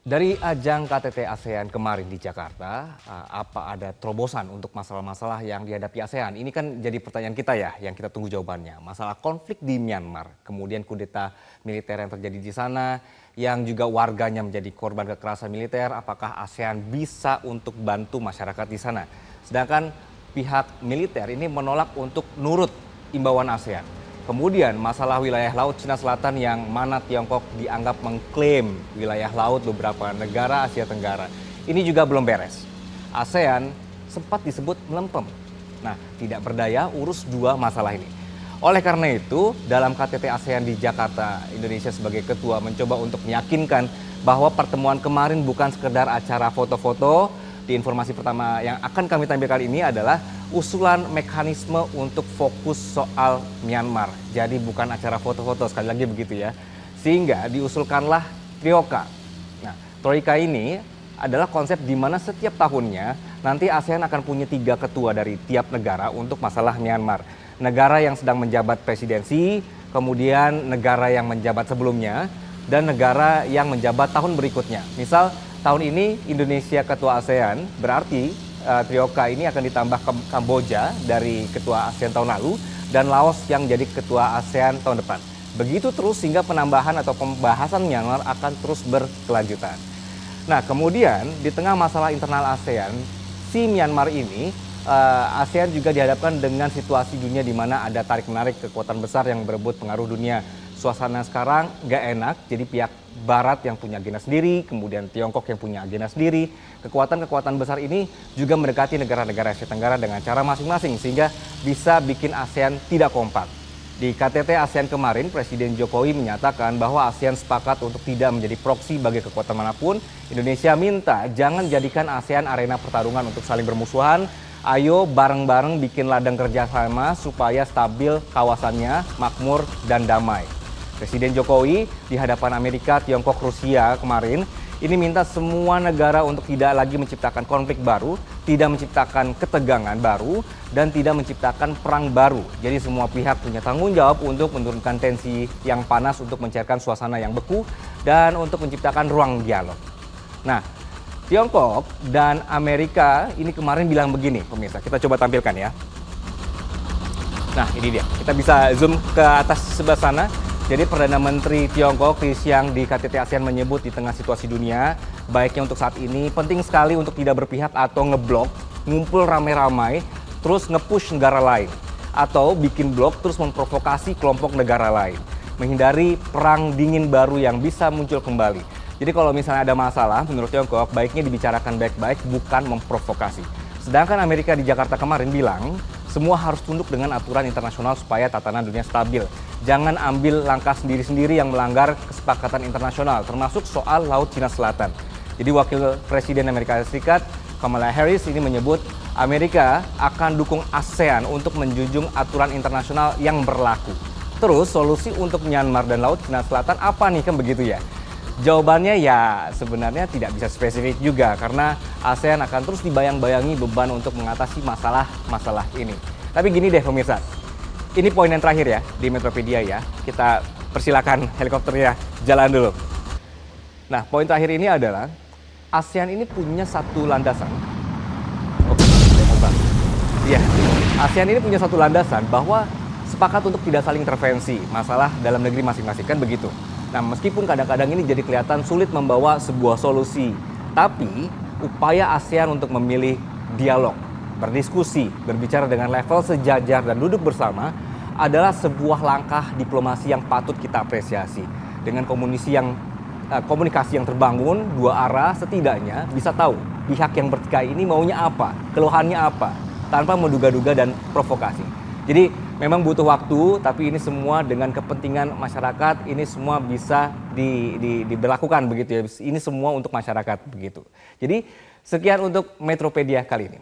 Dari ajang KTT ASEAN kemarin di Jakarta, apa ada terobosan untuk masalah-masalah yang dihadapi ASEAN? Ini kan jadi pertanyaan kita ya, yang kita tunggu jawabannya. Masalah konflik di Myanmar, kemudian kudeta militer yang terjadi di sana, yang juga warganya menjadi korban kekerasan militer, apakah ASEAN bisa untuk bantu masyarakat di sana? Sedangkan pihak militer ini menolak untuk nurut imbauan ASEAN. Kemudian masalah wilayah laut Cina Selatan yang mana Tiongkok dianggap mengklaim wilayah laut beberapa negara Asia Tenggara. Ini juga belum beres. ASEAN sempat disebut melempem. Nah, tidak berdaya urus dua masalah ini. Oleh karena itu, dalam KTT ASEAN di Jakarta, Indonesia sebagai ketua mencoba untuk meyakinkan bahwa pertemuan kemarin bukan sekedar acara foto-foto. Di informasi pertama yang akan kami tampilkan ini adalah usulan mekanisme untuk fokus soal Myanmar. Jadi bukan acara foto-foto, sekali lagi begitu ya. Sehingga diusulkanlah Trioka. Nah, Troika ini adalah konsep di mana setiap tahunnya nanti ASEAN akan punya 3 ketua dari tiap negara untuk masalah Myanmar. Negara yang sedang menjabat presidensi, kemudian negara yang menjabat sebelumnya, dan negara yang menjabat tahun berikutnya. Misal tahun ini Indonesia ketua ASEAN, berarti Trioka ini akan ditambah Kamboja dari ketua ASEAN tahun lalu dan Laos yang jadi ketua ASEAN tahun depan. Begitu terus sehingga penambahan atau pembahasan Myanmar akan terus berkelanjutan. Nah, kemudian di tengah masalah internal ASEAN, si Myanmar ini ASEAN juga dihadapkan dengan situasi dunia di mana ada tarik-menarik kekuatan besar yang berebut pengaruh dunia. Suasana sekarang gak enak, jadi pihak Barat yang punya agenda sendiri, kemudian Tiongkok yang punya agenda sendiri. Kekuatan-kekuatan besar ini juga mendekati negara-negara Asia Tenggara dengan cara masing-masing, sehingga bisa bikin ASEAN tidak kompak. Di KTT ASEAN kemarin, Presiden Jokowi menyatakan bahwa ASEAN sepakat untuk tidak menjadi proksi bagi kekuatan manapun. Indonesia minta jangan jadikan ASEAN arena pertarungan untuk saling bermusuhan. Ayo bareng-bareng bikin ladang kerjasama supaya stabil kawasannya, makmur, dan damai. Presiden Jokowi di hadapan Amerika, Tiongkok, Rusia kemarin ini minta semua negara untuk tidak lagi menciptakan konflik baru, tidak menciptakan ketegangan baru, dan tidak menciptakan perang baru. Jadi semua pihak punya tanggung jawab untuk menurunkan tensi yang panas, untuk mencairkan suasana yang beku, dan untuk menciptakan ruang dialog. Nah, Tiongkok dan Amerika ini kemarin bilang begini, pemirsa. Kita coba tampilkan ya. Nah, ini dia. Kita bisa zoom ke atas sebelah sana. Jadi Perdana Menteri Tiongkok Li Qiang di KTT ASEAN menyebut di tengah situasi dunia, baiknya untuk saat ini penting sekali untuk tidak berpihak atau ngeblok, ngumpul ramai-ramai, terus nge-push negara lain. Atau bikin blok terus memprovokasi kelompok negara lain. Menghindari perang dingin baru yang bisa muncul kembali. Jadi kalau misalnya ada masalah, menurut Tiongkok, baiknya dibicarakan baik-baik, bukan memprovokasi. Sedangkan Amerika di Jakarta kemarin bilang, semua harus tunduk dengan aturan internasional supaya tatanan dunia stabil. Jangan ambil langkah sendiri-sendiri yang melanggar kesepakatan internasional, termasuk soal Laut Cina Selatan. Jadi Wakil Presiden Amerika Serikat, Kamala Harris, ini menyebut Amerika akan dukung ASEAN untuk menjunjung aturan internasional yang berlaku. Terus solusi untuk Myanmar dan Laut Cina Selatan apa nih, kan begitu ya? Jawabannya ya sebenarnya tidak bisa spesifik juga karena ASEAN akan terus dibayang-bayangi beban untuk mengatasi masalah-masalah ini. Tapi gini deh pemirsa, ini poin yang terakhir ya di Metropedia ya. Kita persilakan helikopternya jalan dulu. Nah, poin terakhir ini adalah ASEAN ini punya satu landasan. Oke, iya, ASEAN ini punya satu landasan bahwa sepakat untuk tidak saling intervensi masalah dalam negeri masing-masing, kan begitu. Nah, meskipun kadang-kadang ini jadi kelihatan sulit membawa sebuah solusi, tapi upaya ASEAN untuk memilih dialog, berdiskusi, berbicara dengan level sejajar dan duduk bersama adalah sebuah langkah diplomasi yang patut kita apresiasi. Dengan komunikasi yang terbangun dua arah, setidaknya bisa tahu pihak yang bertikai ini maunya apa, keluhannya apa, tanpa menduga-duga dan provokasi. Jadi memang butuh waktu, tapi ini semua dengan kepentingan masyarakat, ini semua bisa diberlakukan begitu ya. Ini semua untuk masyarakat begitu. Jadi sekian untuk Metropedia kali ini.